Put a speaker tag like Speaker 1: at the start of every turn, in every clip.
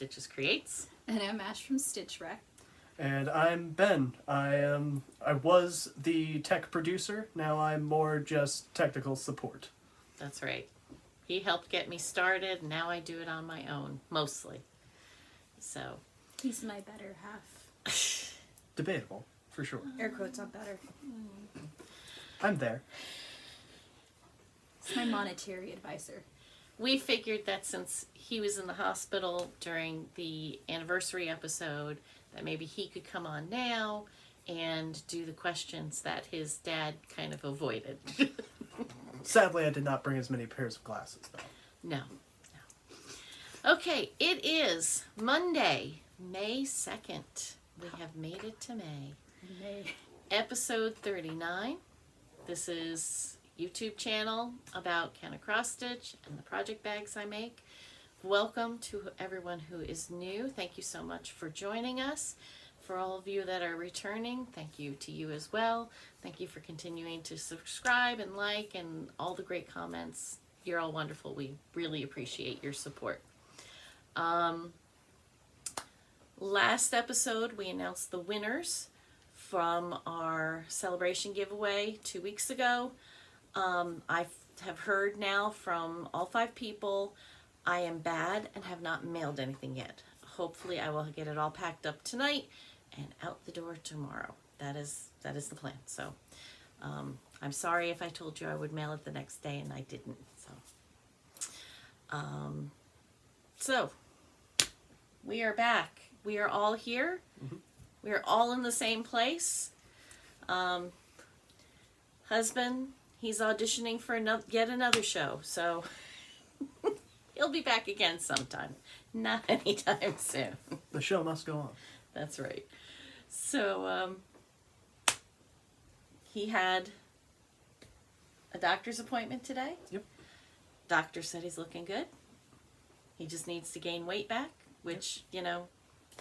Speaker 1: Stitches Creates.
Speaker 2: And I'm Ash from Stitch Rec.
Speaker 3: And I'm Ben. I was the tech producer. Now I'm more just technical support.
Speaker 1: That's right. He helped get me started. Now I do it on my own, mostly. So.
Speaker 2: He's my better half.
Speaker 3: Debatable, for sure.
Speaker 2: Air quotes on better.
Speaker 3: I'm there.
Speaker 2: It's my monetary advisor.
Speaker 1: We figured that since he was in the hospital during the anniversary episode, that maybe he could come on now and do the questions that his dad kind of avoided.
Speaker 3: Sadly, I did not bring as many pairs of glasses, though.
Speaker 1: No. Okay, it is Monday, May 2nd. We have made it to May. Episode 39. This is YouTube channel about Can of Cross Stitch and the project bags I make. Welcome to everyone who is new. Thank you so much for joining us. For all of you that are returning, thank you to you as well. Thank you for continuing to subscribe and like and all the great comments. You're all wonderful. We really appreciate your support. Last episode, we announced the winners from our celebration giveaway 2 weeks ago. I have heard now from all 5 people. I am bad and have not mailed anything yet. Hopefully I will get it all packed up tonight and out the door tomorrow. That is the plan. So I'm sorry if I told you I would mail it the next day and I didn't. So we are back. We are all here. Mm-hmm. We are all in the same place. Husband, he's auditioning for yet another show, so he'll be back again sometime. Not anytime soon.
Speaker 3: The show must go on.
Speaker 1: That's right. So, he had a doctor's appointment today.
Speaker 3: Yep.
Speaker 1: Doctor said he's looking good. He just needs to gain weight back, which, you know,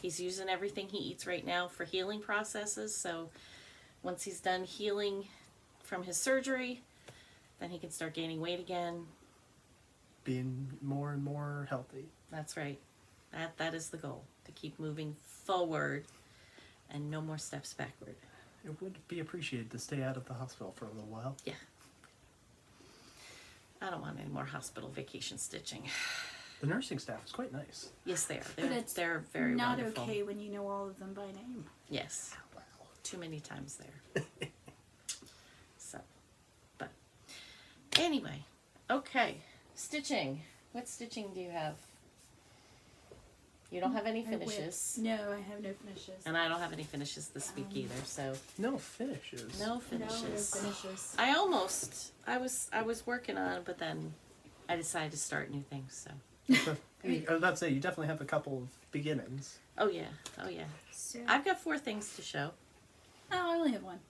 Speaker 1: he's using everything he eats right now for healing processes. So once he's done healing from his surgery, then he can start gaining weight again.
Speaker 3: Being more and more healthy.
Speaker 1: That's right. That is the goal, to keep moving forward and no more steps backward.
Speaker 3: It would be appreciated to stay out of the hospital for a little while.
Speaker 1: Yeah. I don't want any more hospital vacation stitching.
Speaker 3: The nursing staff is quite nice.
Speaker 1: Yes, they are. They're very wonderful.
Speaker 2: Not okay when you know all of them by name.
Speaker 1: Yes.
Speaker 3: Wow.
Speaker 1: Too many times there. So, but anyway, okay. Stitching. What stitching do you have? You don't have any finishes.
Speaker 2: No, I have no finishes.
Speaker 1: And I don't have any finishes this week either, so.
Speaker 3: No finishes.
Speaker 1: No finishes.
Speaker 2: No finishes.
Speaker 1: I was working on it, but then I decided to start new things, so.
Speaker 3: I was about to say, you definitely have a couple of beginnings.
Speaker 1: Oh yeah.
Speaker 2: So,
Speaker 1: I've got 4 things to show.
Speaker 2: I only have one.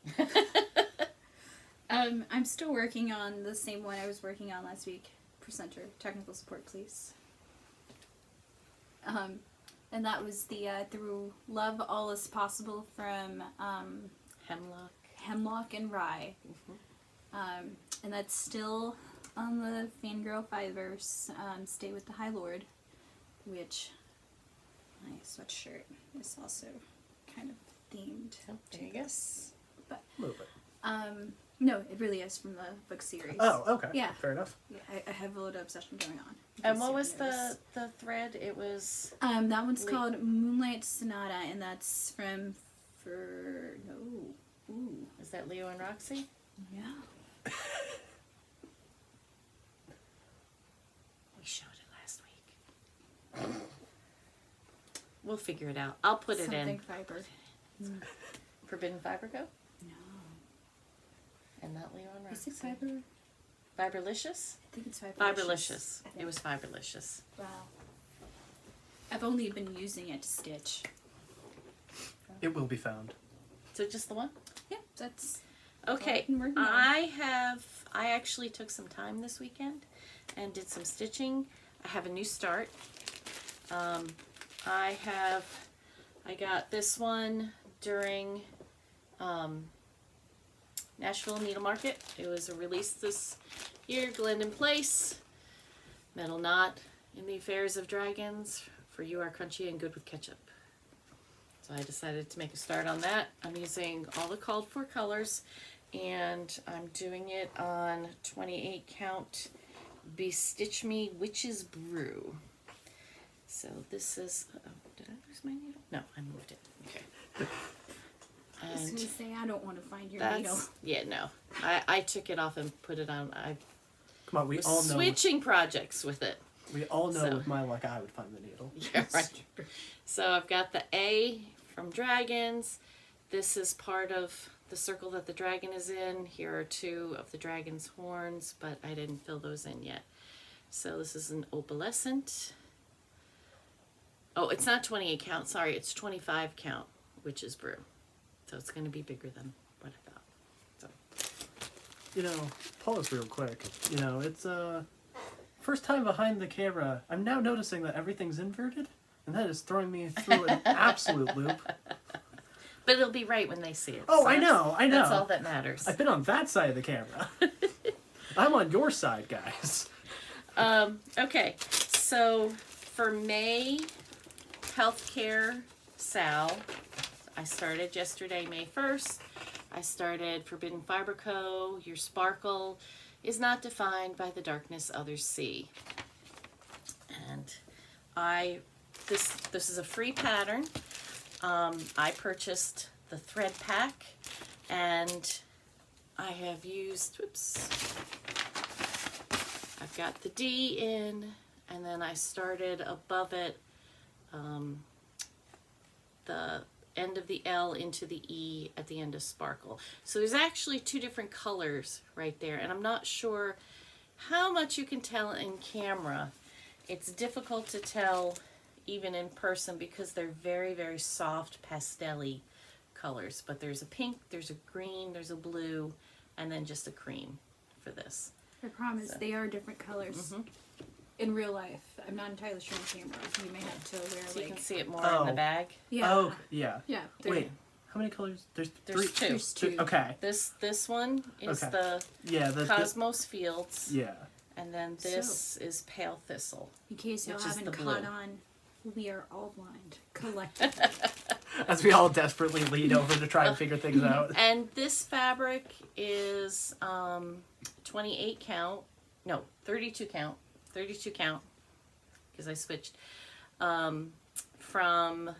Speaker 2: I'm still working on the same one I was working on last week. Presenter, technical support, please. And that was the Through Love All Is Possible from Hemlock and Rye. Mm-hmm. And that's still on the Fangirl Fibers, Stay with the High Lord, which my sweatshirt is also kind of themed
Speaker 1: There you
Speaker 2: to this. But
Speaker 3: A little bit.
Speaker 2: no, it really is from the book series.
Speaker 3: Oh, okay.
Speaker 2: Yeah.
Speaker 3: Fair enough.
Speaker 2: Yeah, I have a little obsession going on.
Speaker 1: And what was the thread? It was...
Speaker 2: that one's called Moonlight Sonata, and that's from...
Speaker 1: Is that Leo and Roxy?
Speaker 2: Yeah.
Speaker 1: We showed it last week. We'll figure it out. I'll put it in.
Speaker 2: Something fiber.
Speaker 1: Forbidden Fiber Co?
Speaker 2: No.
Speaker 1: And not Leo and Roxy.
Speaker 2: Is it fiber?
Speaker 1: Fiberlicious?
Speaker 2: I think it's Fiberlicious.
Speaker 1: Fiberlicious.
Speaker 2: I think.
Speaker 1: It was Fiberlicious.
Speaker 2: Wow. I've only been using it to stitch.
Speaker 3: It will be found.
Speaker 1: So just the one?
Speaker 2: Yeah, that's...
Speaker 1: Okay.
Speaker 2: I've been working on.
Speaker 1: I actually took some time this weekend and did some stitching. I have a new start. I got this one during Nashville Needle Market. It was a release this year, Glendon Place. Meddle Not in the Affairs of Dragons for You Are Crunchy and Good with Ketchup. So I decided to make a start on that. I'm using all the called for colors, and I'm doing it on 28 count Bestitch Me Witch's Brew. So this is, oh, did I lose my needle? No, I moved it. Okay.
Speaker 2: I was
Speaker 1: And
Speaker 2: gonna say I don't want to find your
Speaker 1: that's,
Speaker 2: needle.
Speaker 1: yeah, no. I took it off and put it on. I
Speaker 3: Come on, we
Speaker 1: was
Speaker 3: all know.
Speaker 1: switching projects with it.
Speaker 3: We all know
Speaker 1: So.
Speaker 3: with my luck I would find the needle.
Speaker 1: Yeah, right. So I've got the A from Dragons. This is part of the circle that the dragon is in. Here are 2 of the dragon's horns, but I didn't fill those in yet. So this is an opalescent. Oh, it's not 28 count, sorry, it's 25 count, Witch's Brew. So it's going to be bigger than what I thought. So.
Speaker 3: You know, pause real quick. You know, it's first time behind the camera. I'm now noticing that everything's inverted, and that is throwing me through an absolute loop.
Speaker 1: But it'll be right when they see it.
Speaker 3: Oh,
Speaker 1: so
Speaker 3: I know.
Speaker 1: That's all that matters.
Speaker 3: I've been on that side of the camera. I'm on your side, guys.
Speaker 1: Okay, so for May Healthcare Sal, I started yesterday, May 1st. I started Forbidden Fiber Co. Your sparkle is not defined by the darkness others see. And this is a free pattern. I purchased the thread pack, and I have used, I've got the D in, and then I started above it, the end of the L into the E at the end of sparkle. So there's actually 2 different colors right there, and I'm not sure how much you can tell in camera. It's difficult to tell even in person because they're very, very soft pastel-y colors. But there's a pink, there's a green, there's a blue, and then just a cream for this.
Speaker 2: I promise they are different colors. In real life, I'm not entirely sure on camera. You may have to wear
Speaker 1: So you can
Speaker 2: like.
Speaker 1: see it more in the bag.
Speaker 2: Yeah.
Speaker 3: Oh, yeah.
Speaker 2: Yeah.
Speaker 3: Wait, how many colors? There's 3.
Speaker 1: 2.
Speaker 2: There's 2.
Speaker 3: Okay.
Speaker 1: This one is
Speaker 3: Okay.
Speaker 1: the
Speaker 3: Yeah,
Speaker 1: Cosmos Fields,
Speaker 3: yeah.
Speaker 1: and then this is Pale Thistle.
Speaker 2: In case y'all
Speaker 1: which is
Speaker 2: haven't
Speaker 1: the
Speaker 2: caught
Speaker 1: blue.
Speaker 2: on, we are all blind collectively.
Speaker 3: As we all desperately lean over to try and figure things out.
Speaker 1: And this fabric is 28 count, no, 32 count, because I switched, from,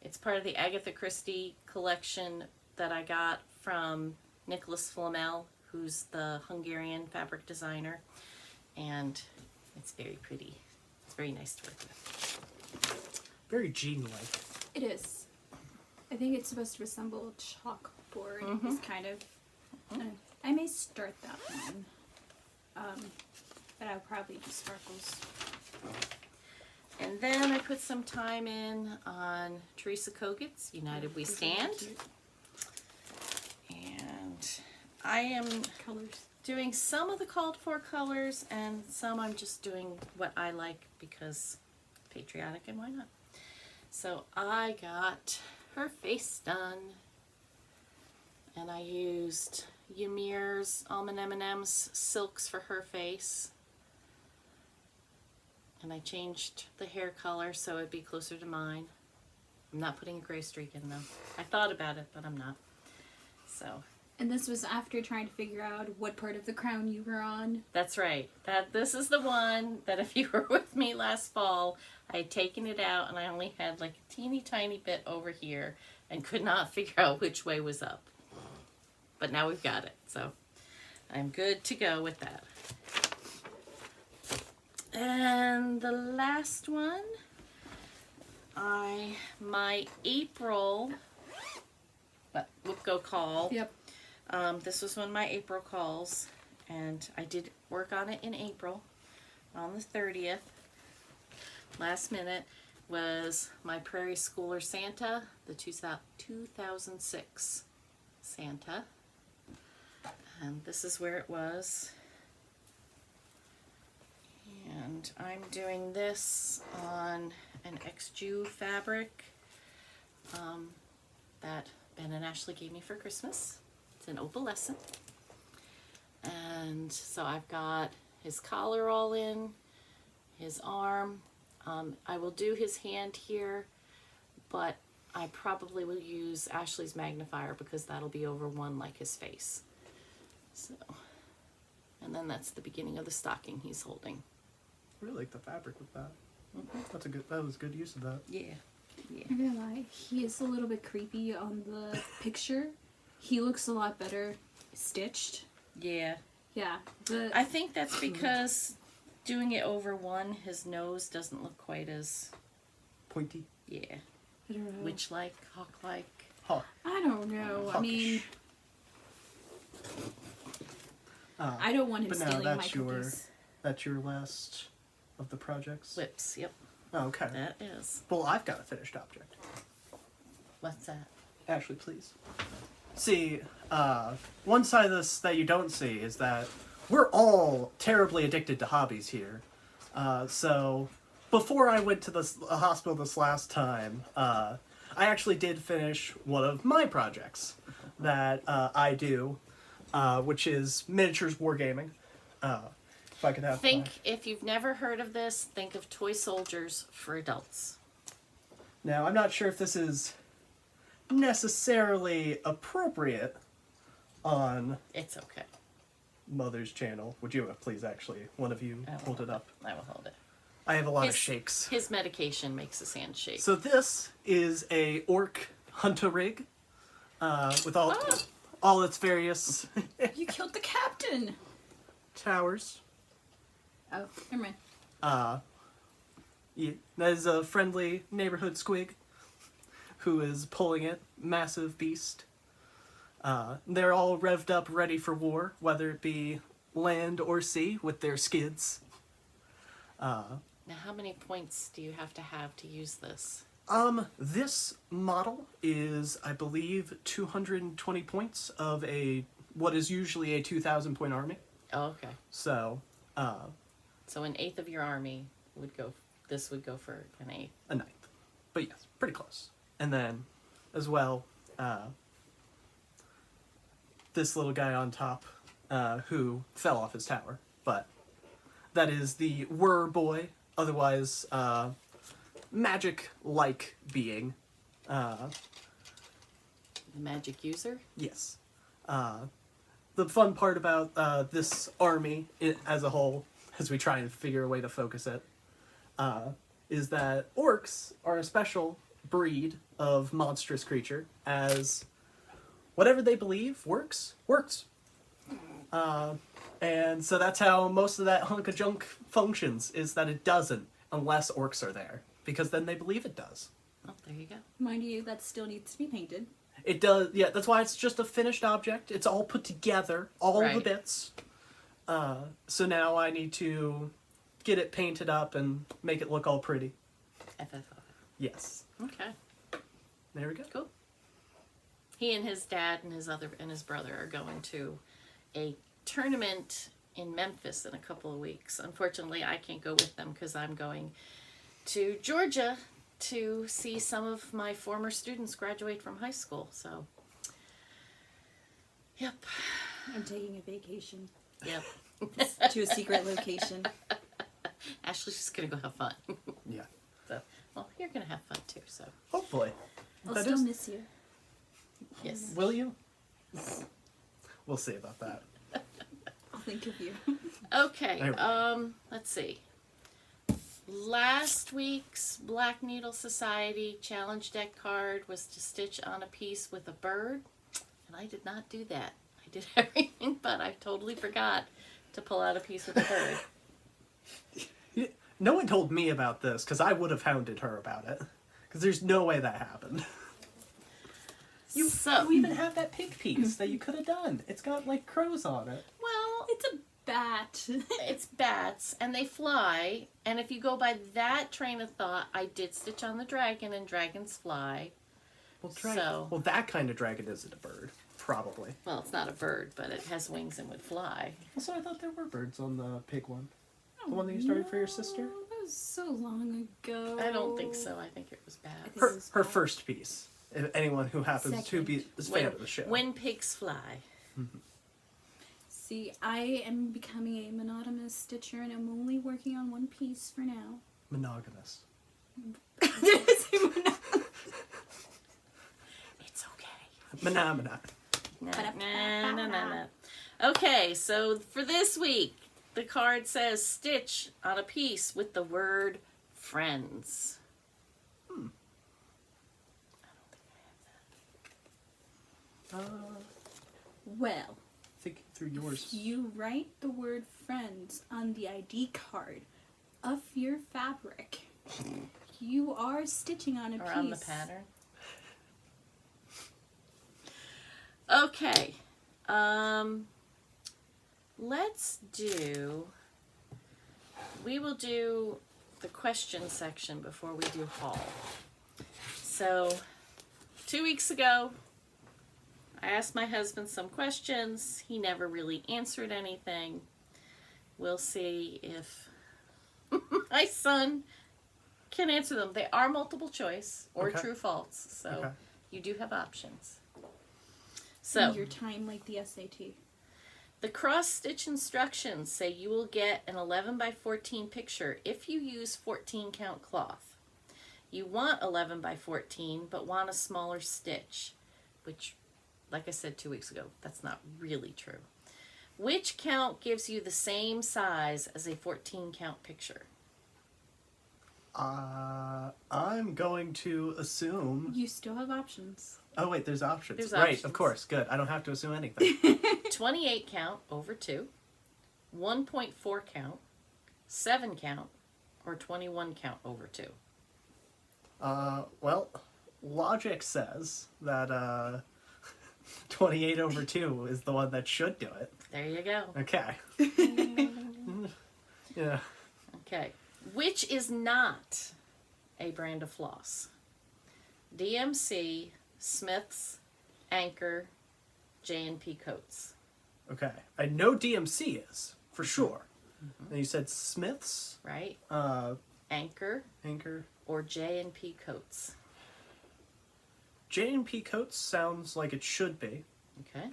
Speaker 1: it's part of the Agatha Christie collection that I got from Nicholas Flamel, who's the Hungarian fabric designer, and it's very pretty. It's very nice to work with.
Speaker 3: Very Jean-like.
Speaker 2: It is. I think it's supposed to resemble a chalkboard. It's kind of. I may start that one. But I'll probably do sparkles.
Speaker 1: And then I put some time in on Teresa Kogut's United We Stand. And I am
Speaker 2: Colors.
Speaker 1: doing some of the called for colors, and some I'm just doing what I like because patriotic, and why not? So I got her face done, and I used Ymir's Almond M&M's silks for her face, and I changed the hair color so it'd be closer to mine. I'm not putting a gray streak in though. I thought about it, but I'm not. So
Speaker 2: And this was after trying to figure out what part of the crown you were on.
Speaker 1: that's right. This is the one that if you were with me last fall, I had taken it out and I only had like a teeny tiny bit over here and could not figure out which way was up. But now we've got it, so I'm good to go with that. And the last one, my April Whipco call.
Speaker 2: Yep.
Speaker 1: This was one of my April calls, and I did work on it in April. On the 30th, last minute, was my Prairie Schooler Santa, the 2006 Santa. And this is where it was. And I'm doing this on an XJU fabric that Ben and Ashley gave me for Christmas. It's an opalescent. And so I've got his collar all in, his arm. I will do his hand here, but I probably will use Ashley's magnifier because that'll be over 1 like his face. So, and then that's the beginning of the stocking he's holding.
Speaker 3: I really like the fabric with that. That was good use of that.
Speaker 1: Yeah.
Speaker 2: I'm gonna lie, he is a little bit creepy on the picture. He looks a lot better stitched.
Speaker 1: Yeah.
Speaker 2: Yeah.
Speaker 1: I think that's because doing it over 1, his nose doesn't look quite as
Speaker 3: Pointy.
Speaker 1: yeah.
Speaker 2: I don't know.
Speaker 1: Witch-like, hawk-like.
Speaker 3: Hawk.
Speaker 2: I don't know. I mean, I don't want him
Speaker 3: But
Speaker 2: stealing
Speaker 3: now
Speaker 2: my cookies.
Speaker 3: that's your last of the projects.
Speaker 1: Whips, yep.
Speaker 3: Oh, okay.
Speaker 1: That is.
Speaker 3: Well, I've got a finished object.
Speaker 1: What's that?
Speaker 3: Ashley, please. See, one side of this that you don't see is that we're all terribly addicted to hobbies here. So, before I went to the hospital this last time, I actually did finish one of my projects that I do, which is miniatures wargaming. If I could have
Speaker 1: If you've never heard of this, think of toy soldiers for adults.
Speaker 3: Now, I'm not sure if this is necessarily appropriate on
Speaker 1: It's okay.
Speaker 3: Mother's channel. Would you please, actually, one of you hold it up?
Speaker 1: I will hold it.
Speaker 3: I have a lot of shakes.
Speaker 1: His medication makes his hand shake.
Speaker 3: So this is a orc hunter rig with all its various
Speaker 2: You killed the captain!
Speaker 3: towers.
Speaker 2: Oh, never mind.
Speaker 3: Yeah, that is a friendly neighborhood squig who is pulling it. Massive beast. They're all revved up, ready for war, whether it be land or sea, with their skids.
Speaker 1: Now, how many points do you have to use this?
Speaker 3: This model is, I believe, 220 points of what is usually a 2,000 point army.
Speaker 1: Oh, okay.
Speaker 3: So,
Speaker 1: So an eighth of your army would go. This would go for an eighth.
Speaker 3: a ninth. But yes, pretty close. And then, as well, this little guy on top, who fell off his tower. But that is the Whir Boy, otherwise magic-like being.
Speaker 1: The magic user?
Speaker 3: Yes. The fun part about this army as a whole, as we try and figure a way to focus it, is that orcs are a special breed of monstrous creature, as whatever they believe works. And so that's how most of that hunk of junk functions, is that it doesn't, unless orcs are there, because then they believe it does.
Speaker 1: Oh, there you go.
Speaker 2: Mind you, that still needs to be painted.
Speaker 3: It does, yeah, that's why it's just a finished object. It's all put together, all the
Speaker 1: Right.
Speaker 3: bits. So now I need to get it painted up and make it look all pretty.
Speaker 1: FFO.
Speaker 3: Yes.
Speaker 1: Okay.
Speaker 3: There we go.
Speaker 1: Cool. He and his dad and his brother are going to a tournament in Memphis in a couple of weeks. Unfortunately, I can't go with them because I'm going to Georgia to see some of my former students graduate from high school. So, yep.
Speaker 2: I'm taking a vacation
Speaker 1: Yep.
Speaker 2: to a secret location.
Speaker 1: Ashley's just gonna go have fun.
Speaker 3: Yeah.
Speaker 1: So, well, you're gonna have fun too. So,
Speaker 3: Hopefully.
Speaker 2: I'll
Speaker 3: That
Speaker 2: still
Speaker 3: is-
Speaker 2: miss you.
Speaker 1: yes.
Speaker 3: Will you? We'll see about that.
Speaker 2: I'll think of you.
Speaker 1: Okay.
Speaker 3: There we go.
Speaker 1: Let's see. Last week's Black Needle Society challenge deck card was to stitch on a piece with a bird, and I did not do that. I did everything, but I totally forgot to pull out a piece with a bird.
Speaker 3: No one told me about this, because I would have hounded her about it. Because there's no way that happened. You even have that pig piece that you could have done. It's got, like, crows on it.
Speaker 1: Well,
Speaker 2: It's a bat.
Speaker 1: it's bats, and they fly, and if you go by that train of thought, I did stitch on the dragon, and dragons fly.
Speaker 3: Well,
Speaker 1: So-
Speaker 3: that kind of dragon isn't a bird. Probably.
Speaker 1: Well, it's not a bird, but it has wings and would fly.
Speaker 3: Also, I thought there were birds on the pig one. The one that you started for your sister?
Speaker 2: No, that was so long ago.
Speaker 1: I don't think so. I think it was bats.
Speaker 3: Her first piece. If anyone who happens to be a fan of the show.
Speaker 1: When pigs fly.
Speaker 2: See, I am becoming a monotonous stitcher, and I'm only working on one piece for now.
Speaker 3: Monogamous.
Speaker 1: It's okay.
Speaker 3: Manamana.
Speaker 1: Nah. Okay, so for this week, the card says stitch on a piece with the word friends.
Speaker 2: Well,
Speaker 3: Thinking through yours.
Speaker 2: you write the word friends on the ID card of your fabric. You are stitching on a piece.
Speaker 1: Or on the pattern. Okay. We will do the question section before we do haul. So, 2 weeks ago, I asked my husband some questions. He never really answered anything. We'll see if my son can answer them. They are multiple choice or
Speaker 3: Okay.
Speaker 1: true false, so
Speaker 3: Okay.
Speaker 1: you do have options. So,
Speaker 2: Your time like the SAT.
Speaker 1: the cross-stitch instructions say you will get an 11 by 14 picture if you use 14 count cloth. You want 11 by 14, but want a smaller stitch, which, like I said 2 weeks ago, that's not really true. Which count gives you the same size as a 14 count picture?
Speaker 3: I'm going to assume...
Speaker 2: You still have options.
Speaker 3: Oh, wait, there's options.
Speaker 1: There's
Speaker 3: Right,
Speaker 1: options.
Speaker 3: of course. Good. I don't have to assume anything.
Speaker 1: 28 count over 2, 1.4 count, 7 count, or 21 count over 2.
Speaker 3: Well, logic says that 28 over 2 is the one that should do it.
Speaker 1: There you go.
Speaker 3: Okay. Yeah.
Speaker 1: Okay. Which is not a brand of floss? DMC, Smith's, Anchor, J&P Coats.
Speaker 3: Okay. I know DMC is, for sure. And you said Smith's?
Speaker 1: Right?
Speaker 3: Uh,
Speaker 1: Anchor
Speaker 3: Anchor?
Speaker 1: or J&P Coats.
Speaker 3: J&P Coats sounds like it should be.
Speaker 1: Okay.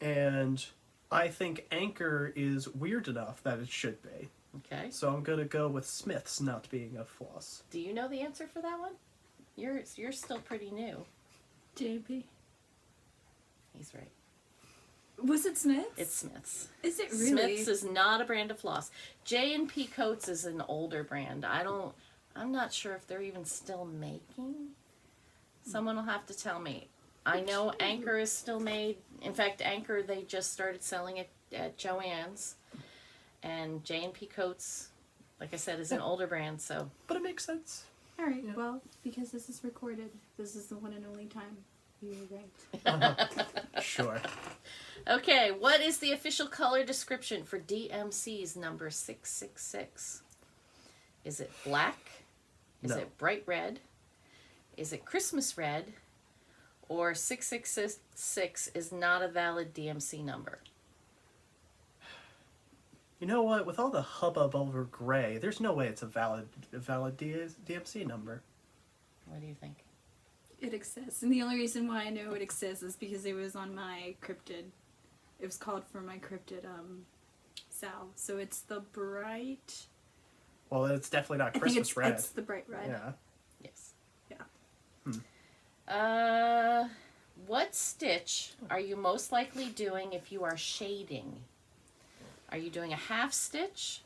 Speaker 3: And I think Anchor is weird enough that it should be.
Speaker 1: Okay.
Speaker 3: So I'm going to go with Smith's not being a floss.
Speaker 1: Do you know the answer for that one? You're still pretty new.
Speaker 2: JP.
Speaker 1: He's right.
Speaker 2: Was it Smith's?
Speaker 1: It's Smith's.
Speaker 2: Is it really?
Speaker 1: Smith's is not a brand of floss. J&P Coats is an older brand. I'm not sure if they're even still making. Someone will have to tell me. I know Anchor is still made. In fact, Anchor, they just started selling it at Joann's. And J&P Coats, like I said, is an older brand, so.
Speaker 3: But it makes sense.
Speaker 2: All right.
Speaker 3: Yeah.
Speaker 2: Well, because this is recorded, this is the one and only time you were right.
Speaker 3: Sure.
Speaker 1: Okay, what is the official color description for DMC's number 666? Is it black? Is
Speaker 3: No.
Speaker 1: it bright red? Is it Christmas red? Or 666 is not a valid DMC number?
Speaker 3: You know what? With all the hubbub over gray, there's no way it's a valid DMC number.
Speaker 1: What do you think?
Speaker 2: It exists, and the only reason why I know it exists is because it was on my cryptid. It was called for my cryptid salve. So it's the bright.
Speaker 3: Well, it's definitely not
Speaker 2: I think
Speaker 3: Christmas red.
Speaker 2: it's the bright red.
Speaker 3: Yeah.
Speaker 1: Yes.
Speaker 2: Yeah.
Speaker 1: What stitch are you most likely doing if you are shading? Are you doing a half stitch,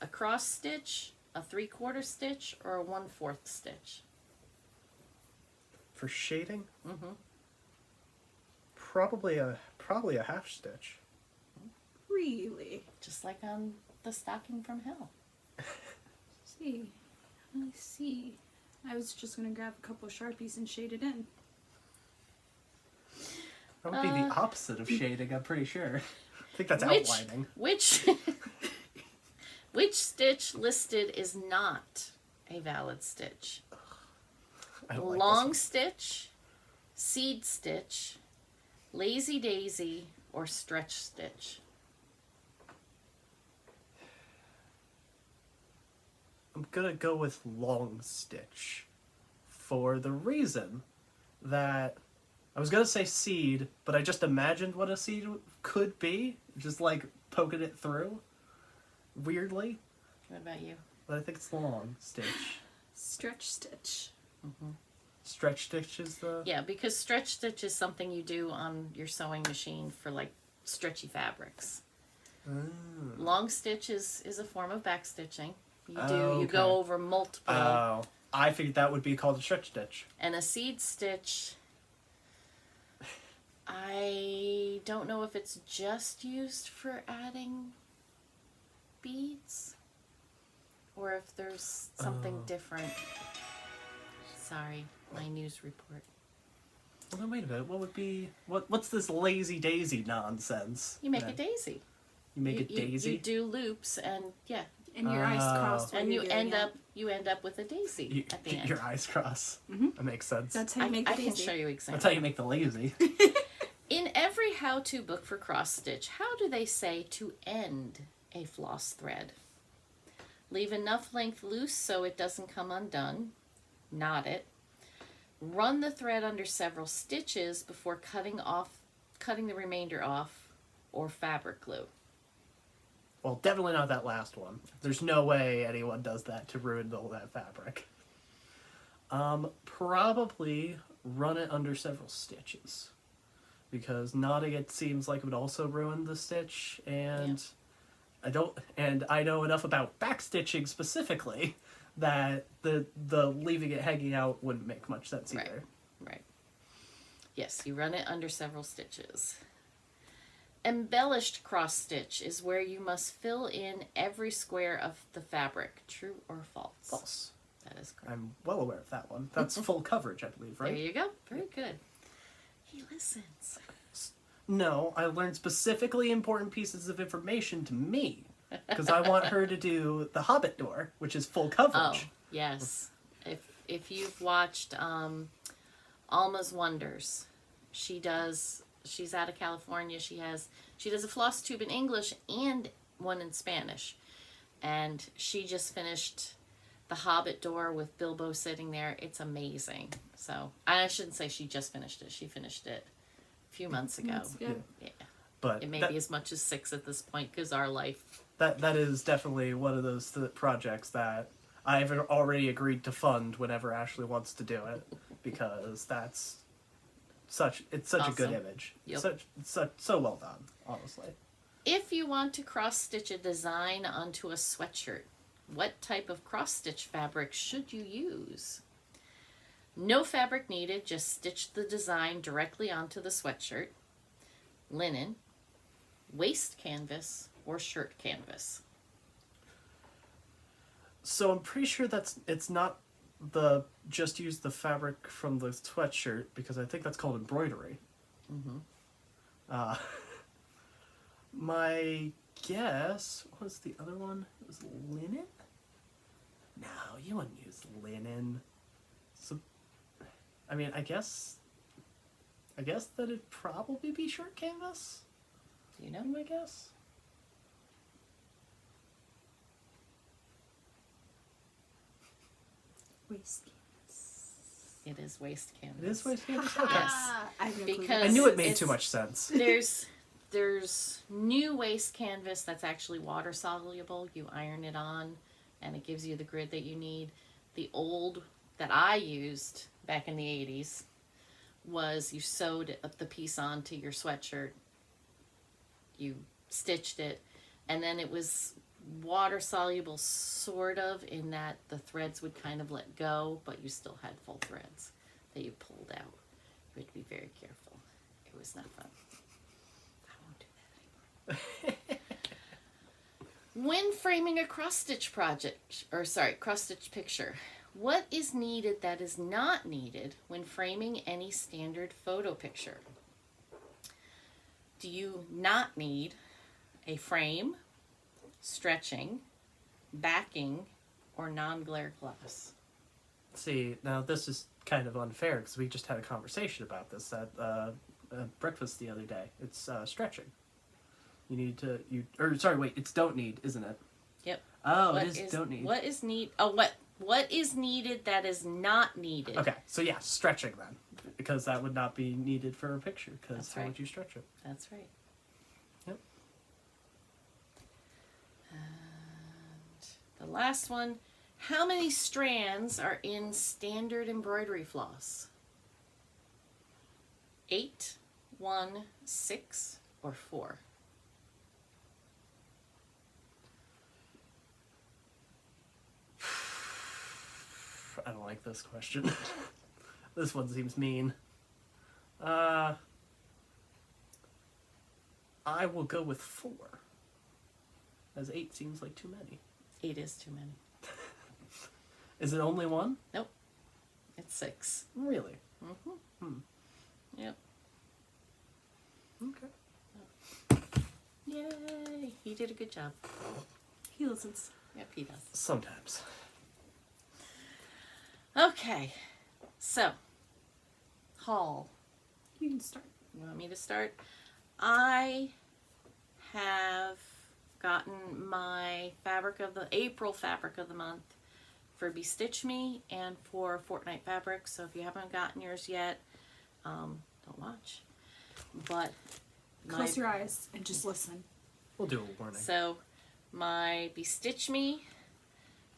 Speaker 1: a cross stitch, a 3/4 stitch, or a 1/4 stitch?
Speaker 3: For shading,
Speaker 1: Mm-hmm.
Speaker 3: probably a half stitch.
Speaker 2: Really?
Speaker 1: Just like on the stocking from hell.
Speaker 2: See. I see. I was just gonna grab a couple of Sharpies and shade it in.
Speaker 3: That would be the opposite of shading, I'm pretty sure. I think that's
Speaker 1: Which-
Speaker 3: outlining.
Speaker 1: Which stitch listed is not a valid stitch?
Speaker 3: I don't like
Speaker 1: Long
Speaker 3: this
Speaker 1: stitch, seed stitch, lazy daisy, or stretch stitch?
Speaker 3: one. I'm gonna go with long stitch. For the reason that I was gonna say seed, but I just imagined what a seed could be. Just like poking it through. Weirdly.
Speaker 1: What about you?
Speaker 3: but I think it's long stitch.
Speaker 2: Stretch stitch.
Speaker 3: Stretch stitch is the...
Speaker 1: Yeah, because stretch stitch is something you do on your sewing machine for like stretchy fabrics. Long stitch is a form of back stitching. You
Speaker 3: okay.
Speaker 1: go over multiple.
Speaker 3: Oh, I figured that would be called a stretch stitch.
Speaker 1: And a seed stitch, I don't know if it's just used for adding beads or if there's something different. Sorry, my news report.
Speaker 3: Well, then wait a minute. What would be... What's this lazy daisy nonsense?
Speaker 1: You make a daisy.
Speaker 3: You make a daisy?
Speaker 1: You do loops and yeah.
Speaker 2: And your eyes crossed. while
Speaker 1: And
Speaker 2: you're
Speaker 1: you
Speaker 2: doing
Speaker 1: end
Speaker 2: it.
Speaker 1: up with a daisy at the end.
Speaker 3: Your eyes cross. That makes sense.
Speaker 2: That's how you make
Speaker 1: I
Speaker 2: the
Speaker 1: can
Speaker 2: daisy.
Speaker 1: show you exactly.
Speaker 3: That's how you make the lazy.
Speaker 1: In every how-to book for cross stitch, how do they say to end a floss thread? Leave enough length loose so it doesn't come undone. Knot it. Run the thread under several stitches before cutting the remainder off, or fabric glue.
Speaker 3: Well, definitely not that last one. There's no way anyone does that to ruin all that fabric. Probably run it under several stitches. Because knotting it seems like it would also ruin the stitch, and I know enough about backstitching specifically that the leaving it hanging out wouldn't make much sense either.
Speaker 1: Right. Yes, you run it under several stitches. Embellished cross stitch is where you must fill in every square of the fabric. True or false?
Speaker 3: False.
Speaker 1: That is correct.
Speaker 3: I'm well aware of that one. That's full coverage, I believe, right?
Speaker 1: There you go. Very good. He listens.
Speaker 3: No, I learned specifically important pieces of information to me. Because I want her to do the Hobbit door, which is full
Speaker 1: Oh,
Speaker 3: coverage.
Speaker 1: yes. If you've watched Alma's Wonders, she's out of California. She does a floss tube in English and one in Spanish. And she just finished the Hobbit door with Bilbo sitting there. It's amazing. So, I shouldn't say she just finished it. She finished it a few months ago. Yeah.
Speaker 3: But
Speaker 1: It may be as much as 6 at this point because our life.
Speaker 3: that is definitely one of those projects that I've already agreed to fund whenever Ashley wants to do it, because it's such a good
Speaker 1: Awesome.
Speaker 3: image.
Speaker 1: Yep.
Speaker 3: So well done, honestly.
Speaker 1: If you want to cross stitch a design onto a sweatshirt, what type of cross stitch fabric should you use? No fabric needed, just stitch the design directly onto the sweatshirt. Linen, waist canvas, or shirt canvas.
Speaker 3: So I'm pretty sure it's not just use the fabric from the sweatshirt, because I think that's called embroidery. My guess, what was the other one? It was linen? No, you wouldn't use linen. So, I mean, I guess that it'd probably be shirt canvas.
Speaker 1: You know?
Speaker 3: My guess.
Speaker 2: Waist canvas.
Speaker 1: It is waist canvas.
Speaker 3: It is waist canvas? Okay.
Speaker 2: I have no clue.
Speaker 1: Because
Speaker 3: I knew it made
Speaker 1: it's-
Speaker 3: too much sense.
Speaker 1: There's new waist canvas that's actually water soluble. You iron it on and it gives you the grid that you need. The old that I used back in the 80s was you sewed the piece onto your sweatshirt, you stitched it, and then it was water soluble sort of, in that the threads would kind of let go, but you still had full threads that you pulled out. You had to be very careful. It was not fun. When framing a cross-stitch cross-stitch picture, what is needed that is not needed when framing any standard photo picture? Do you not need a frame, stretching, backing, or non-glare glass?
Speaker 3: See, now this is kind of unfair because we just had a conversation about this at breakfast the other day. It's stretching. You need to it's don't need, isn't it?
Speaker 1: Yep.
Speaker 3: Oh, it is don't need.
Speaker 1: What is need? Oh, what is needed that is not needed?
Speaker 3: Okay, so yeah, stretching then, because that would not be needed for a picture. Because
Speaker 1: That's
Speaker 3: how
Speaker 1: right.
Speaker 3: would you stretch it?
Speaker 1: That's right.
Speaker 3: Yep.
Speaker 1: And the last one, how many strands are in standard embroidery floss? 8, 1, 6, or 4?
Speaker 3: I don't like this question. This one seems mean. I will go with 4. As 8 seems like too many.
Speaker 1: 8 is too many.
Speaker 3: Is it only 1?
Speaker 1: Nope. It's 6.
Speaker 3: Really?
Speaker 1: Mm-hmm. Yep.
Speaker 3: Okay.
Speaker 1: Yay! He did a good job.
Speaker 2: He listens.
Speaker 1: Yep, he does.
Speaker 3: Sometimes.
Speaker 1: Okay. So, haul.
Speaker 2: You can start.
Speaker 1: You want me to start? I have gotten my April fabric of the month for Bestitch Me and for Fortnite Fabric. So if you haven't gotten yours yet, don't watch. But
Speaker 2: Close your eyes and just listen.
Speaker 3: We'll do a warning.
Speaker 1: So my Bestitch Me,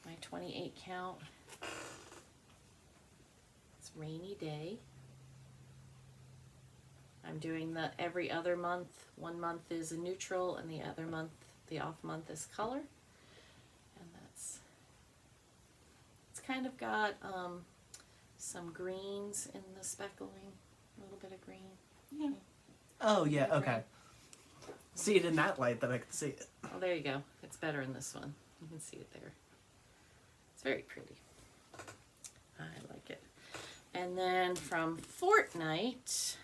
Speaker 1: my 28 count. It's Rainy Day. I'm doing the every other month. 1 month is a neutral and the other month, the off month, is color. And it's kind of got some greens in the speckling, a little bit of green.
Speaker 2: Yeah.
Speaker 3: Oh, yeah, okay. See it in that light, then I can see it.
Speaker 1: Oh, there you go. It's better in this one. You can see it there. It's very pretty. I like it. And then from Fortnite,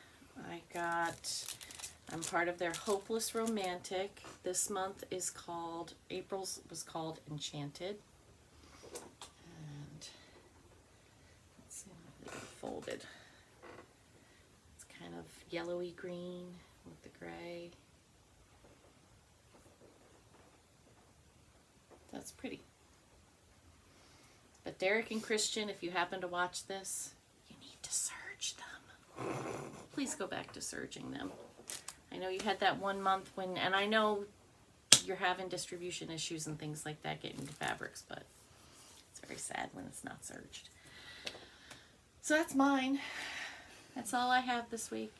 Speaker 1: I'm part of their Hopeless Romantic. This month is called, April's was called Enchanted. And let's see, I think it folded. It's kind of yellowy green with the gray. That's pretty. But Derek and Christian, if you happen to watch this, you need to serge them. Please go back to serging them. I know you had that 1 month when, and I know you're having distribution issues and things like that getting to fabrics, but it's very sad when it's not serged. So that's mine. That's all I have this week.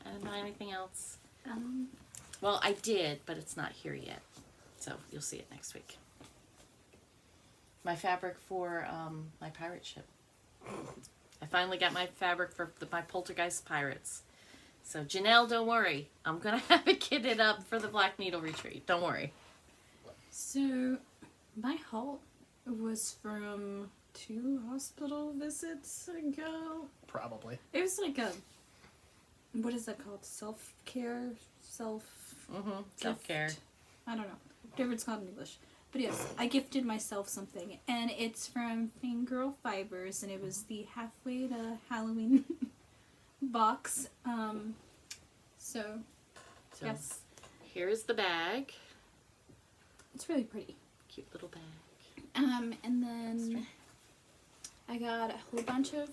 Speaker 1: I didn't buy anything else. Well, I did, but it's not here yet. So you'll see it next week. My fabric for my pirate ship. I finally got my fabric for my Poltergeist Pirates. So Janelle, don't worry. I'm going to have it kitted up for the Black Needle Retreat. Don't worry.
Speaker 2: So, my haul was from 2 hospital visits ago.
Speaker 3: Probably.
Speaker 2: It was like a, what is that called? Self-care?
Speaker 1: Self-care.
Speaker 2: I don't know. Whatever it's called in English. But yes, I gifted myself something. And it's from Fangirl Fibers. And it was the halfway to Halloween box. So, yes.
Speaker 1: Here's the bag.
Speaker 2: It's really pretty.
Speaker 1: Cute little bag.
Speaker 2: And then I got a whole bunch of,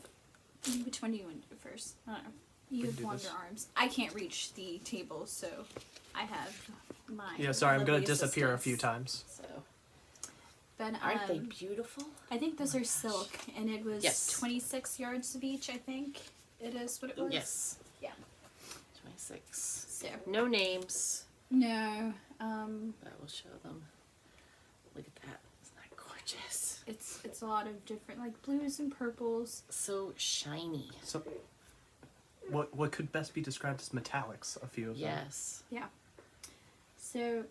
Speaker 2: which one do you want to do first? I don't know. You have longer arms. I can't reach the table, so I have mine.
Speaker 3: Yeah, sorry, I'm going to
Speaker 1: Lovely
Speaker 3: disappear a
Speaker 1: assistance.
Speaker 3: few times.
Speaker 1: So,
Speaker 2: But,
Speaker 1: aren't they beautiful?
Speaker 2: I think those are silk, and it was
Speaker 1: Yes.
Speaker 2: 26 yards of each, I think. It is what it was.
Speaker 1: Yes.
Speaker 2: Yeah.
Speaker 1: 26.
Speaker 2: So,
Speaker 1: No names,
Speaker 2: no.
Speaker 1: but we'll show them. Look at that. Isn't that gorgeous?
Speaker 2: It's a lot of different, like, blues and purples.
Speaker 1: So shiny.
Speaker 3: So, what could best be described as metallics, a few of them.
Speaker 1: Yes.
Speaker 2: Yeah. So,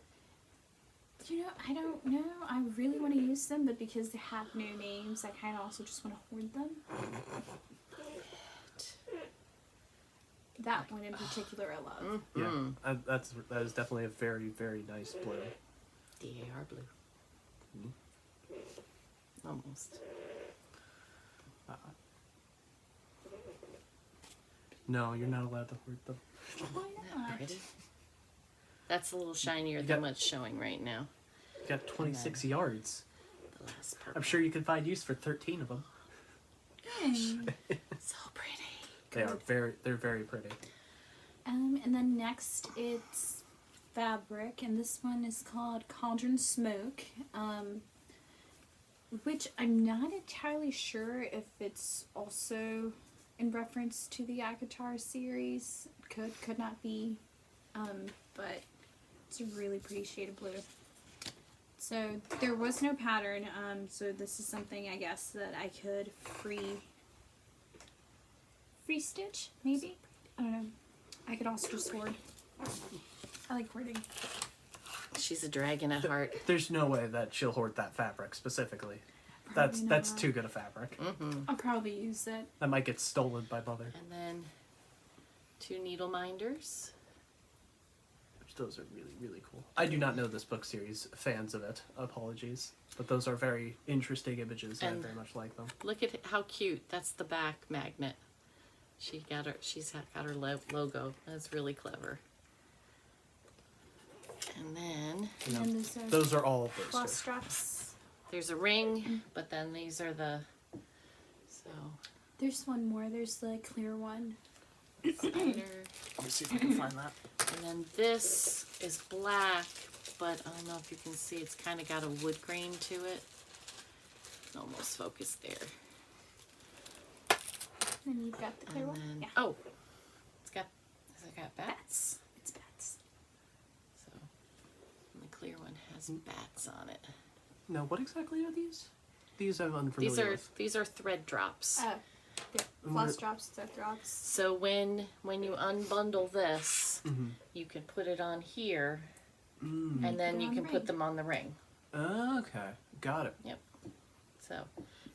Speaker 2: I don't know. I really want to use them, but because they have no names, I kind of also just want to hoard them. That one in particular I love.
Speaker 3: Yeah, that is definitely a very, very nice blue.
Speaker 1: They are blue. Almost.
Speaker 3: No, you're not allowed to hoard them.
Speaker 2: Why not?
Speaker 1: Pretty. That's a little shinier than what's showing right now.
Speaker 3: You got 26 yards.
Speaker 1: The last purple.
Speaker 3: I'm sure you can find use for 13 of them.
Speaker 1: So pretty.
Speaker 3: They're very pretty.
Speaker 2: And then next it's fabric, and this one is called Cauldron Smoke. which I'm not entirely sure if it's also in reference to the Akatar series. Could not be, but it's a really pretty shade of blue. So there was no pattern, so this is something I guess that I could free stitch, maybe? I don't know. I could also just hoard. I like hoarding.
Speaker 1: She's a dragon at heart.
Speaker 3: There's no way that she'll hoard that fabric specifically.
Speaker 2: Probably
Speaker 3: That's
Speaker 2: not.
Speaker 3: too good a fabric.
Speaker 2: I'll probably use it.
Speaker 3: That might get stolen by Mother.
Speaker 1: And then 2 needle minders.
Speaker 3: Which those are really, really cool. I do not know this book series. Fans of it, apologies. But those are very interesting images and I
Speaker 1: And-
Speaker 3: very much like them.
Speaker 1: Look at how cute. That's the back magnet. She's got her logo. That's really clever. And then
Speaker 3: You know,
Speaker 2: And those are
Speaker 3: those are all
Speaker 2: floss
Speaker 3: boosters.
Speaker 2: straps.
Speaker 1: there's a ring, but then these are the
Speaker 2: There's one more. There's the clear one.
Speaker 1: spider.
Speaker 3: Let me see if I can find that.
Speaker 1: And then this is black, but I don't know if you can see, it's kind of got a wood grain to it. Almost focused there.
Speaker 2: And you've got the clear
Speaker 1: And
Speaker 2: one.
Speaker 1: then,
Speaker 2: Yeah.
Speaker 1: oh, has it got bats?
Speaker 2: It's bats.
Speaker 1: So, and the clear one has bats on it.
Speaker 3: No, what exactly are these? These I'm unfamiliar
Speaker 1: These are
Speaker 3: with.
Speaker 1: these are thread drops.
Speaker 2: Yeah.
Speaker 3: And
Speaker 2: Floss
Speaker 3: what-
Speaker 2: drops, thread drops.
Speaker 1: So when you unbundle this,
Speaker 3: Mhm.
Speaker 1: you can put it on here,
Speaker 3: Mm.
Speaker 1: and then
Speaker 2: Put it
Speaker 1: you
Speaker 2: on
Speaker 1: can
Speaker 2: the
Speaker 1: put
Speaker 2: ring.
Speaker 1: them on the ring.
Speaker 3: Okay, got it.
Speaker 1: So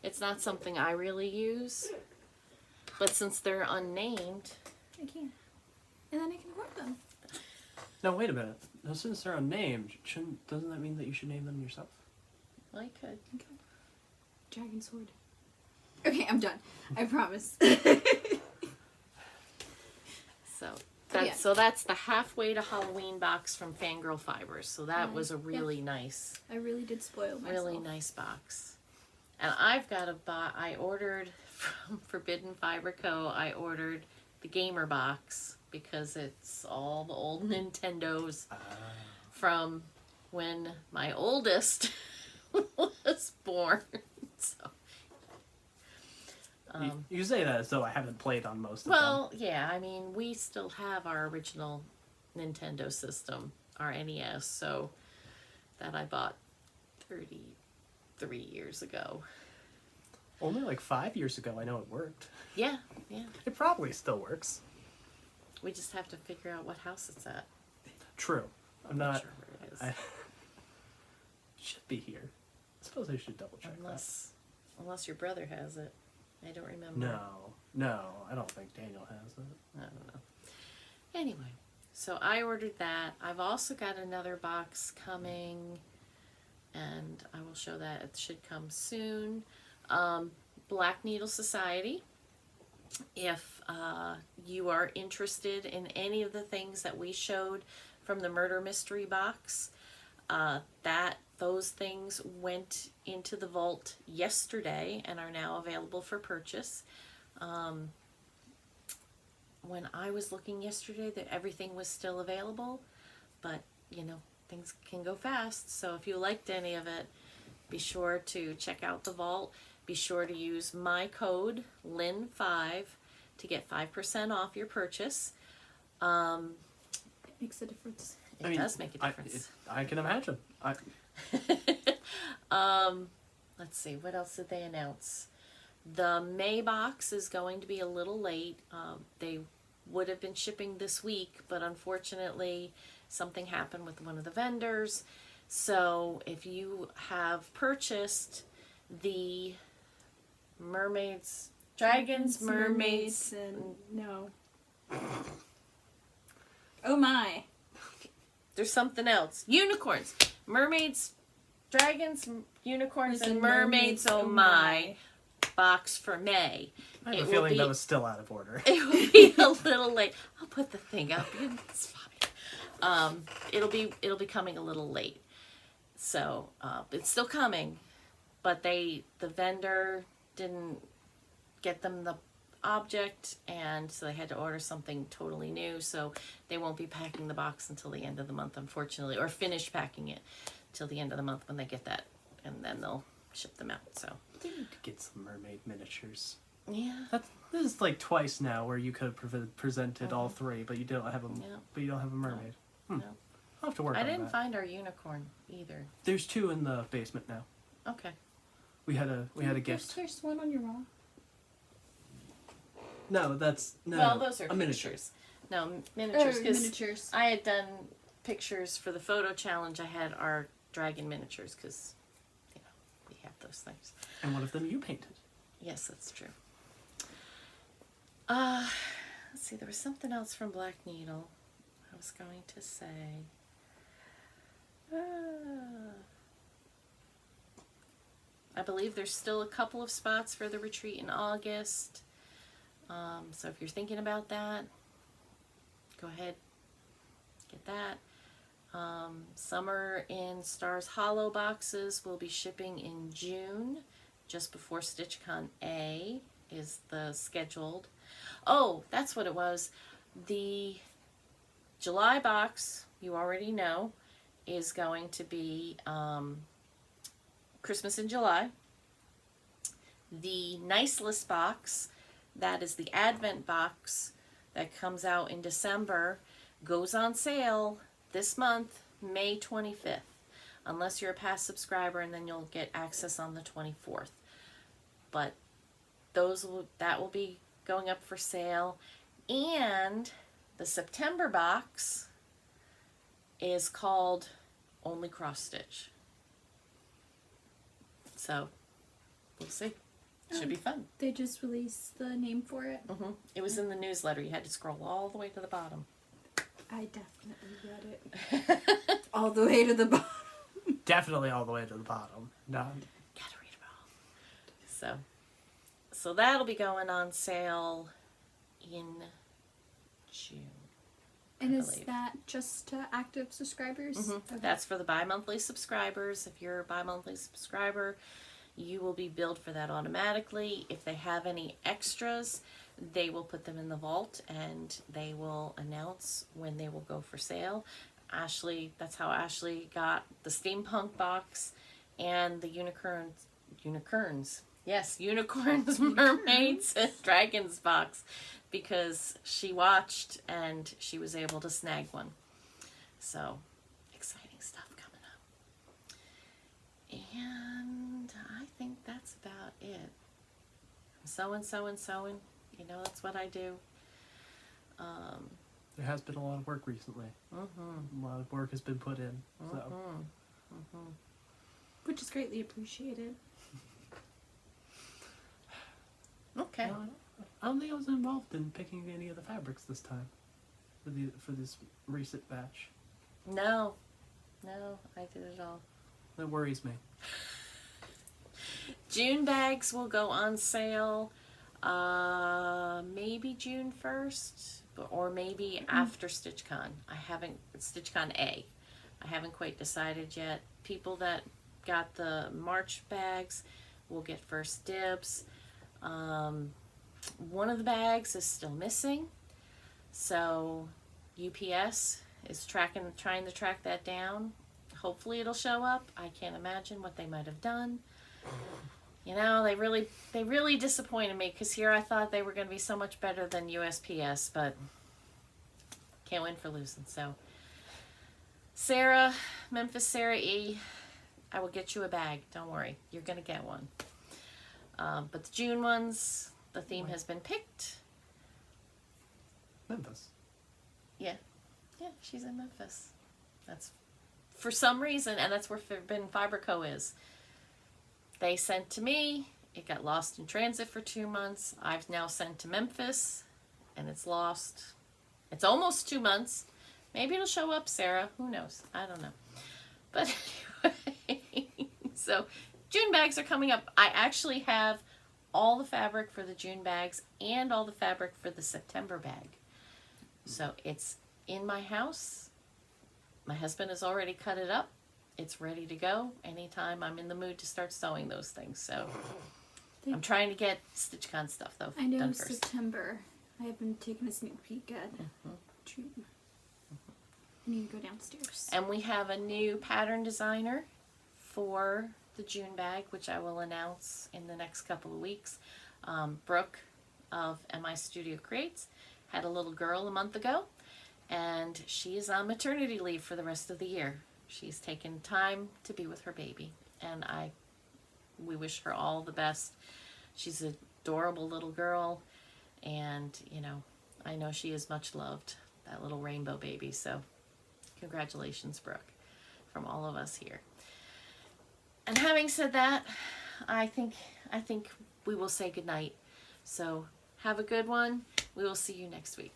Speaker 1: it's not something I really use, but since they're unnamed,
Speaker 2: I can. And then I can hoard them.
Speaker 3: Now wait a minute. Now since they're unnamed, doesn't that mean that you should name them yourself?
Speaker 1: well, I could.
Speaker 2: Okay. Dragon sword. Okay, I'm done. I promise.
Speaker 1: So
Speaker 2: Yeah.
Speaker 1: that's the halfway to Halloween box from Fangirl Fibers. So that was a really nice,
Speaker 2: I really did spoil myself.
Speaker 1: really nice box. And I've got I ordered from Forbidden Fiber Co. I ordered the gamer box because it's all the old Nintendos from when my oldest was born. So,
Speaker 3: You say that as though I haven't played on most of them.
Speaker 1: well, yeah, I mean, we still have our original Nintendo system, our NES, so that I bought 33 years ago.
Speaker 3: Only like 5 years ago I know it worked.
Speaker 1: Yeah.
Speaker 3: It probably still works.
Speaker 1: We just have to figure out what house it's at.
Speaker 3: True. I'm not...
Speaker 1: sure where it is.
Speaker 3: I should be here. I suppose I should double check
Speaker 1: Unless your brother has it. I don't remember.
Speaker 3: that. No, I don't think Daniel has it.
Speaker 1: I don't know. Anyway, so I ordered that. I've also got another box coming, and I will show that. It should come soon. Black Needle Society. If you are interested in any of the things that we showed from the Murder Mystery box, those things went into the vault yesterday and are now available for purchase. When I was looking yesterday, that everything was still available, but you know, things can go fast. So if you liked any of it, be sure to check out the vault. Be sure to use my code Lynn5 to get 5% off your purchase.
Speaker 2: It makes a difference.
Speaker 1: It does make a difference.
Speaker 3: I can imagine.
Speaker 1: Let's see, what else did they announce? The May box is going to be a little late. They would have been shipping this week, but unfortunately something happened with one of the vendors. So if you have purchased the dragons, mermaids,
Speaker 2: and no. Oh my.
Speaker 1: there's something else. Unicorns, mermaids, dragons, unicorns, and mermaids, oh my, box for May.
Speaker 3: I have
Speaker 1: It
Speaker 3: a
Speaker 1: will
Speaker 3: feeling
Speaker 1: be-
Speaker 3: that was still out of order.
Speaker 1: It will be a little late. I'll put the thing up. It's fine. It'll be coming a little late. So it's still coming, but the vendor didn't get them the object, and so they had to order something totally new. So they won't be packing the box until the end of the month, unfortunately, or finish packing it till the end of the month when they get that, and then they'll ship them out. So
Speaker 3: They need to get some mermaid miniatures.
Speaker 1: yeah,
Speaker 3: This is like twice now where you could have presented all three, but you don't have a
Speaker 1: Yeah.
Speaker 3: but you don't have a mermaid.
Speaker 1: no.
Speaker 3: I'll have to work
Speaker 1: I
Speaker 3: on
Speaker 1: didn't
Speaker 3: that.
Speaker 1: find our unicorn either.
Speaker 3: There's 2 in the basement now.
Speaker 1: Okay.
Speaker 3: We had a gift.
Speaker 2: There's one on your wall.
Speaker 3: No, that's no.
Speaker 1: Well, those are
Speaker 3: a miniature.
Speaker 1: pictures. No, miniatures. 'Cause
Speaker 2: Miniatures.
Speaker 1: I had done pictures for the photo challenge. I had our dragon miniatures because, you know, we have those things.
Speaker 3: And one of them you painted.
Speaker 1: Yes, that's true. Let's see. There was something else from Black Needle I was going to say. I believe there's still a couple of spots for the retreat in August. So if you're thinking about that, go ahead, get that. Summer in Stars Hollow boxes will be shipping in June, just before StitchCon A is the scheduled. Oh, that's what it was. The July box, you already know, is going to be Christmas in July. The Nice List box, that is the Advent box that comes out in December, goes on sale this month, May 25th. Unless you're a past subscriber, and then you'll get access on the 24th. But that will be going up for sale. And the September box is called Only Cross Stitch. So, we'll see. Should be fun.
Speaker 2: They just released the name for it.
Speaker 1: It was in the newsletter. You had to scroll all the way to the bottom.
Speaker 2: I definitely read it. All the way to the bottom.
Speaker 3: Definitely all the way to the bottom. No.
Speaker 1: Gotta read it all. So that'll be going on sale in June.
Speaker 2: And is
Speaker 1: believe.
Speaker 2: that just to active subscribers? Okay.
Speaker 1: That's for the bi-monthly subscribers. If you're a bi-monthly subscriber, you will be billed for that automatically. If they have any extras, they will put them in the vault and they will announce when they will go for sale. Ashley, that's how Ashley got the steampunk box and the unicorns, mermaids, and dragons box, because she watched and she was able to snag one. So, exciting stuff coming up. And I think that's about it. I'm sewing. You know, that's what I do.
Speaker 3: There has been a lot of work recently. A lot of work has been put in. So.
Speaker 2: Which is greatly appreciated.
Speaker 1: Okay.
Speaker 3: No, I don't think I was involved in picking any of the fabrics this time for this recent batch.
Speaker 1: No, I did it all.
Speaker 3: That worries me.
Speaker 1: June bags will go on sale maybe June 1st, or maybe after StitchCon. StitchCon A. I haven't quite decided yet. People that got the March bags will get first dibs. One of the bags is still missing, so UPS is trying to track that down. Hopefully it'll show up. I can't imagine what they might have done. You know, they really disappointed me, because here I thought they were going to be so much better than USPS, but can't win for losing. So, Memphis Sarah E., I will get you a bag. Don't worry, you're going to get one. But the June ones, the theme has been picked.
Speaker 3: Memphis.
Speaker 1: Yeah, she's in Memphis. That's for some reason, and that's where Forbidden Fiber Co. is. They sent to me, it got lost in transit for 2 months. I've now sent to Memphis, and it's lost. It's almost 2 months. Maybe it'll show up, Sarah. Who knows? I don't know. But anyway, so June bags are coming up. I actually have all the fabric for the June bags and all the fabric for the September bag. So it's in my house. My husband has already cut it up. It's ready to go anytime I'm in the mood to start sewing those things. So I'm trying to get StitchCon stuff though
Speaker 2: I know
Speaker 1: done first.
Speaker 2: September. I haven't taken a sneak peek at June. I need to go downstairs.
Speaker 1: And we have a new pattern designer for the June bag, which I will announce in the next couple of weeks. Brooke of MI Studio Creates had a little girl a month ago, and she is on maternity leave for the rest of the year. She's taken time to be with her baby, and we wish her all the best. She's an adorable little girl, and you know, I know she is much loved, that little rainbow baby. So congratulations, Brooke, from all of us here. And having said that, I think we will say goodnight. So have a good one. We will see you next week.